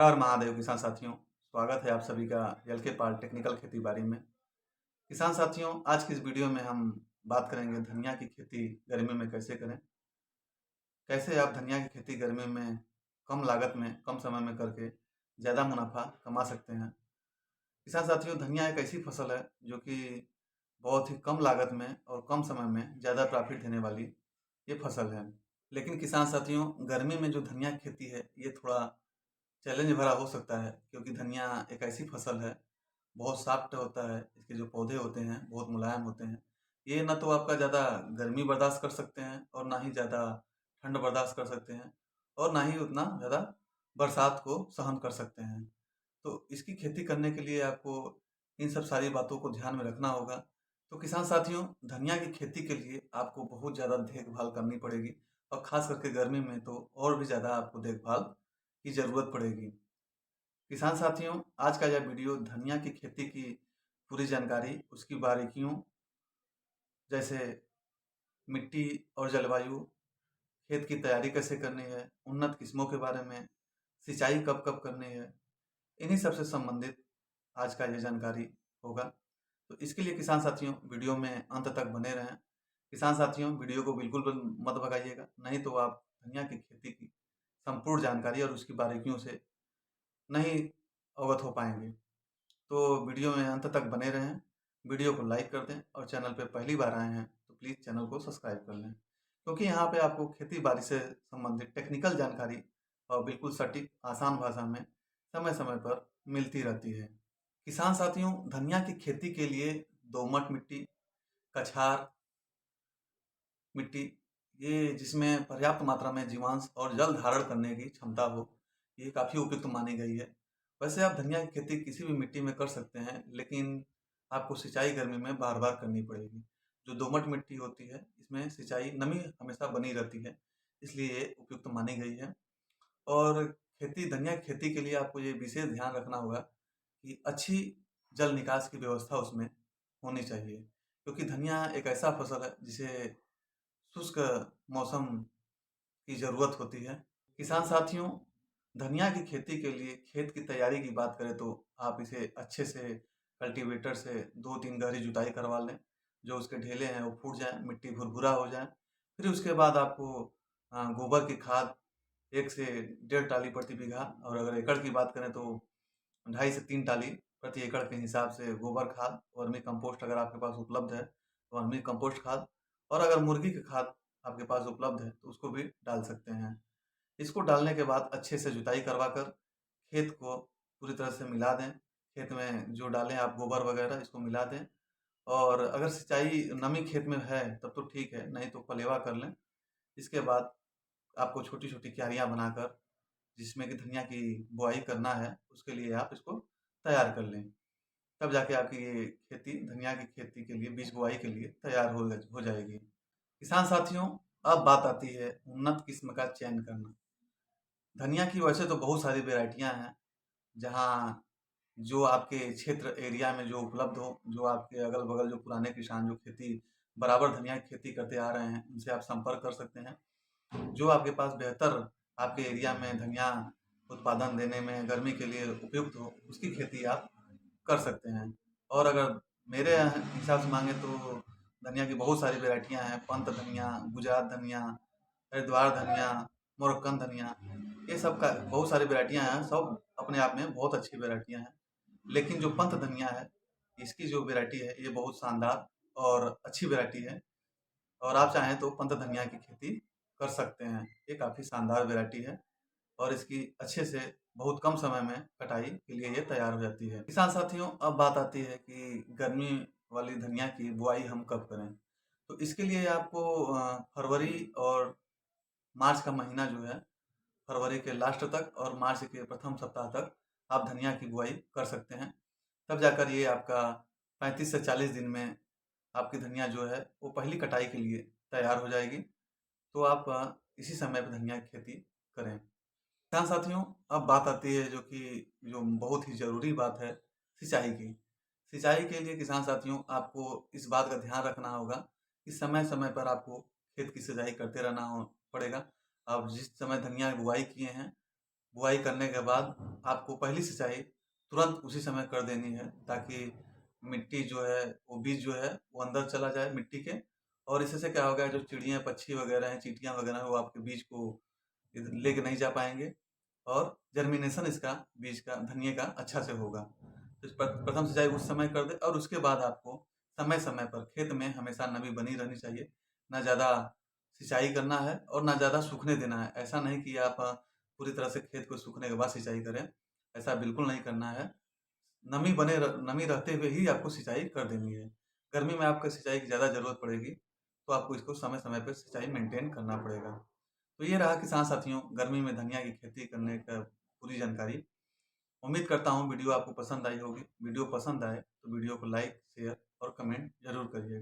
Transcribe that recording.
नमस्कार महादेव किसान साथियों, स्वागत है आप सभी का एल के पाल टेक्निकल खेती बाड़ी में। किसान साथियों, आज की इस वीडियो में हम बात करेंगे धनिया की खेती गर्मी में कैसे करें। कैसे आप धनिया की खेती गर्मी में कम लागत में, कम समय में करके ज़्यादा मुनाफा कमा सकते हैं। किसान साथियों, धनिया एक ऐसी फसल है जो कि बहुत ही कम लागत में और कम समय में ज़्यादा प्रॉफिट देने वाली ये फसल है। लेकिन किसान साथियों, गर्मी में जो धनिया की खेती है ये थोड़ा चैलेंज भरा हो सकता है, क्योंकि धनिया एक ऐसी फसल है, बहुत सॉफ्ट होता है, इसके जो पौधे होते हैं बहुत मुलायम होते हैं। ये ना तो आपका ज़्यादा गर्मी बर्दाश्त कर सकते हैं और ना ही ज़्यादा ठंड बर्दाश्त कर सकते हैं और ना ही उतना ज़्यादा बरसात को सहन कर सकते हैं। तो इसकी खेती करने के लिए आपको इन सब सारी बातों को ध्यान में रखना होगा। तो किसान साथियों, धनिया की खेती के लिए आपको बहुत ज़्यादा देखभाल करनी पड़ेगी और ख़ास करके गर्मी में तो और भी ज़्यादा आपको देखभाल की ज़रूरत पड़ेगी। किसान साथियों, आज का यह वीडियो धनिया की खेती की पूरी जानकारी, उसकी बारीकियों जैसे मिट्टी और जलवायु, खेत की तैयारी कैसे करनी है, उन्नत किस्मों के बारे में, सिंचाई कब-कब करनी है, इन्हीं सब से संबंधित आज का ये जानकारी होगा। तो इसके लिए किसान साथियों वीडियो में अंत तक बने रहें। किसान साथियों, वीडियो को बिल्कुल भी मत भगाइएगा, नहीं तो आप धनिया की खेती की संपूर्ण जानकारी और उसकी बारीकियों से नहीं अवगत हो पाएँगे। तो वीडियो में अंत तक बने रहें, वीडियो को लाइक कर दें और चैनल पे पहली बार आए हैं तो प्लीज़ चैनल को सब्सक्राइब कर लें। क्योंकि यहाँ पे आपको खेती-बाड़ी से संबंधित टेक्निकल जानकारी और बिल्कुल सटीक आसान भाषा में समय-समय पर मिलती रहती है। किसान साथियों, धनिया की खेती के लिए दोमट मिट्टी, कछार मिट्टी, ये जिसमें पर्याप्त मात्रा में जीवांश और जल धारण करने की क्षमता हो, ये काफ़ी उपयुक्त मानी गई है। वैसे आप धनिया की खेती किसी भी मिट्टी में कर सकते हैं, लेकिन आपको सिंचाई गर्मी में बार-बार करनी पड़ेगी। जो दोमट मिट्टी होती है, इसमें सिंचाई नमी हमेशा बनी रहती है, इसलिए ये उपयुक्त मानी गई है। और धनिया की खेती के लिए आपको ये विशेष ध्यान रखना होगा कि अच्छी जल निकास की व्यवस्था उसमें होनी चाहिए, क्योंकि धनिया एक ऐसा फसल है जिसे शुष्क मौसम की ज़रूरत होती है। किसान साथियों, धनिया की खेती के लिए खेत की तैयारी की बात करें तो आप इसे अच्छे से कल्टीवेटर से 2-3 गहरी जुताई करवा लें, जो उसके ढेले हैं वो फूट जाएँ, मिट्टी भुरभुरा हो जाए। फिर उसके बाद आपको गोबर की खाद 1 से डेढ़ टाली प्रति बीघा, और अगर एकड़ की बात करें तो 2.5 से 3 टाली प्रति एकड़ के हिसाब से गोबर खाद, वर्मी कंपोस्ट अगर आपके पास उपलब्ध है, तो वर्मी कंपोस्ट खाद, और अगर मुर्गी की खाद आपके पास उपलब्ध है, तो उसको भी डाल सकते हैं। इसको डालने के बाद अच्छे से जुताई करवाकर खेत को पूरी तरह से मिला दें। खेत में जो डालें आप गोबर वगैरह, इसको मिला दें। और अगर सिंचाई नमी खेत में है तब तो ठीक है, नहीं तो पलेवा कर लें। इसके बाद आपको छोटी-छोटी क्यारियाँ बनाकर, जिसमें कि धनिया की बुआई करना है, उसके लिए आप इसको तैयार कर लें। तब जाके आपकी ये खेती, धनिया की खेती के लिए, बीज बुआई के लिए तैयार हो जाएगी। किसान साथियों, अब बात आती है उन्नत किस्म का चयन करना। धनिया की वैसे तो बहुत सारी वैराइटियाँ हैं, जहाँ जो आपके क्षेत्र एरिया में जो उपलब्ध हो, जो आपके अगल-बगल जो पुराने किसान जो खेती बराबर धनिया की खेती करते आ रहे हैं, उनसे आप संपर्क कर सकते हैं। जो आपके पास बेहतर आपके एरिया में धनिया उत्पादन देने में गर्मी के लिए उपयुक्त हो, उसकी खेती आप कर सकते हैं। और अगर मेरे हिसाब से माँगे तो धनिया की बहुत सारी वैराइटियाँ हैं, पंत धनिया, गुजरात धनिया, हरिद्वार धनिया, मोरक्कन धनिया, ये सब का बहुत सारी वैराइटियाँ हैं, सब अपने आप में बहुत अच्छी वैराइटियाँ हैं। लेकिन जो पंत धनिया है, इसकी जो वैराइटी है, ये बहुत शानदार और अच्छी वैराइटी है, और आप चाहें तो पंत धनिया की खेती कर सकते हैं। ये काफ़ी शानदार वैराइटी है और इसकी अच्छे से बहुत कम समय में कटाई के लिए ये तैयार हो जाती है। किसान साथियों, अब बात आती है कि गर्मी वाली धनिया की बुआई हम कब करें? तो इसके लिए आपको फरवरी और मार्च का महीना जो है, फरवरी के लास्ट तक और मार्च के प्रथम सप्ताह तक आप धनिया की बुआई कर सकते हैं। तब जाकर ये आपका 35 से 40 दिन में आपकी धनिया जो है, वो पहली कटाई के लिए तैयार हो जाएगी। तो आप इसी समय पे धनिया की खेती करें। किसान साथियों, अब बात आती है जो बहुत ही ज़रूरी बात है, सिंचाई की। सिंचाई के लिए किसान साथियों आपको इस बात का ध्यान रखना होगा कि समय-समय पर आपको खेत की सिंचाई करते रहना पड़ेगा। आप जिस समय धनिया की बुआई किए हैं, बुआई करने के बाद आपको पहली सिंचाई तुरंत उसी समय कर देनी है, ताकि मिट्टी जो है, वो बीज जो है वो अंदर चला जाए मिट्टी के, और इससे क्या होगा, जो चिड़ियाँ पक्षी वगैरह हैं, चींटियाँ वगैरह हैं, वो आपके बीज को लेके नहीं जा पाएंगे और जर्मिनेशन इसका बीज का धनिये का अच्छा से होगा। तो प्रथम सिंचाई उस समय कर दे, और उसके बाद आपको समय समय पर खेत में हमेशा नमी बनी रहनी चाहिए। ना ज़्यादा सिंचाई करना है और ना ज़्यादा सूखने देना है। ऐसा नहीं कि आप पूरी तरह से खेत को सूखने के बाद सिंचाई करें, ऐसा बिल्कुल नहीं करना है। नमी रहते हुए ही आपको सिंचाई कर देनी है। गर्मी में आपको सिंचाई की ज़्यादा ज़रूरत पड़ेगी, तो आपको इसको समय समय पर सिंचाई मेंटेन करना पड़ेगा। तो ये रहा किसान साथियों, गर्मी में धनिया की खेती करने का पूरी जानकारी। उम्मीद करता हूँ वीडियो आपको पसंद आई होगी। वीडियो पसंद आए तो वीडियो को लाइक, शेयर और कमेंट ज़रूर करिएगा।